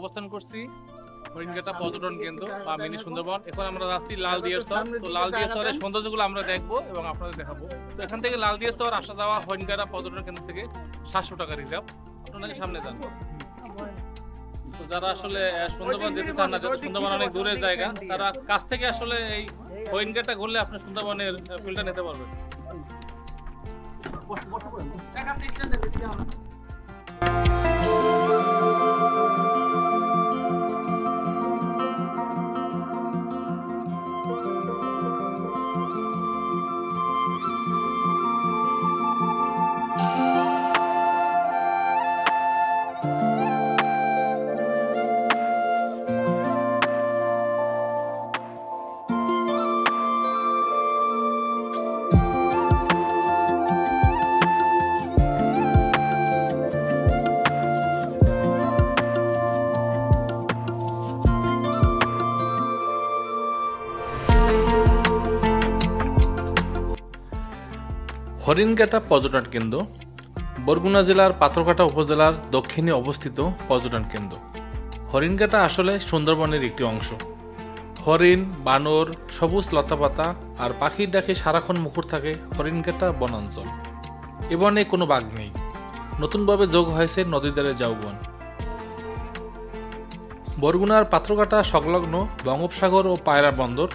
অবস্থান করছি হরিণঘাটা পর্যটন কেন্দ্র বা মিনি সুন্দরবন। এখন আমরা যাচ্ছি লালদিয়ার চর। তো লালদিয়ার চরের সৌন্দর্যগুলো আমরা দেখবো এবং আপনাদের দেখাবো। তো এখান থেকে লালদিয়ার চর আসা যাওয়া হরিণঘাটা পর্যটন কেন্দ্র থেকে 700 টাকা রিজার্ভ। আপনারা সামনে যান। তো যারা আসলে সুন্দরবন যেতে চান না, যেহেতু সুন্দরবন অনেক দূরের জায়গা, তারা কাছ থেকে আসলে এই হরিণঘাটা ঘুরলে আপনি সুন্দরবনের ফিলটা নিতে পারবেন। হরিণঘাটা পর্যটন কেন্দ্র বরগুনা জেলার পাথরঘাটা উপজেলার দক্ষিণে অবস্থিত পর্যটন কেন্দ্র। হরিণঘাটা আসলে সুন্দরবনের একটি অংশ। হরিণ, বানর, সবুজ লতাপাতা আর পাখির ডাকে সারাক্ষণ মুখর থাকে হরিণঘাটা বনাঞ্চল। এ বনে কোনো বাঘ নেই। নতুনভাবে যোগ হয়েছে নদীর ধারে ঝাউবন। বরগুনার পাথরঘাটা সংলগ্ন বঙ্গোপসাগর ও পায়রা বন্দর।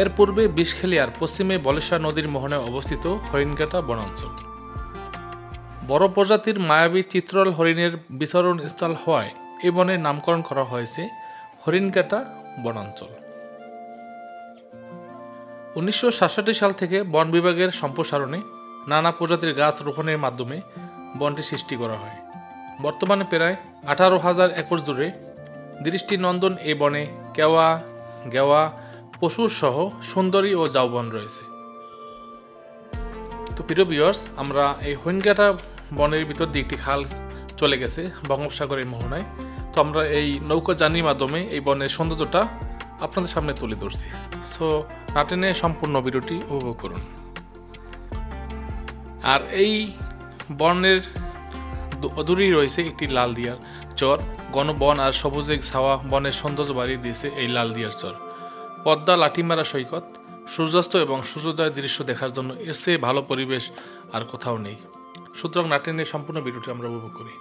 এর পূর্বে বিষখেলিয়ার, পশ্চিমে বলেশ্বর নদীর মোহনায় অবস্থিত হরিণঘাটা বনাঞ্চল। বড় প্রজাতির মায়াবী চিত্রল হরিণের বিচরণ স্থল হওয়ায় এই বনের নামকরণ করা হয়েছে হরিণঘাটা বনাঞ্চল। 1967 সাল থেকে বন বিভাগের সম্প্রসারণে নানা প্রজাতির গাছ রোপণের মাধ্যমে বনটি সৃষ্টি করা হয়। বর্তমানে প্রায় 18,000 একর জুড়ে দৃষ্টিনন্দন এই বনে কেওয়া, গেওয়া, পশুর সহ সুন্দরী ও ঝাউবন রয়েছে। তো প্রিয় ভিউয়ার্স, আমরা এই হরিণঘাটা বনের ভিতর দিয়ে একটি খাল চলে গেছে বঙ্গোপসাগরের মোহনায়। তো আমরা এই নৌকা জার্নির মাধ্যমে এই বনের সৌন্দর্যটা আপনাদের সামনে তুলে ধরছি। সো নাটেনে সম্পূর্ণ ভিডিওটি উপভোগ করুন। আর এই বনের অদূরেই রয়েছে একটি লালদিয়ার চর। ঘনবন আর সবুজে ছাওয়া বনের সৌন্দর্য বাড়িয়ে দিয়েছে এই লালদিয়ার চর। পদ্মা, লাঠিমারা সৈকত, সূর্যাস্ত এবং সূর্যোদয়ের দৃশ্য দেখার জন্য এর চেয়ে ভালো পরিবেশ আর কোথাও নেই। সুতরাং নাটেনের সম্পূর্ণ ভিডিওটি আমরা উপভোগ করি।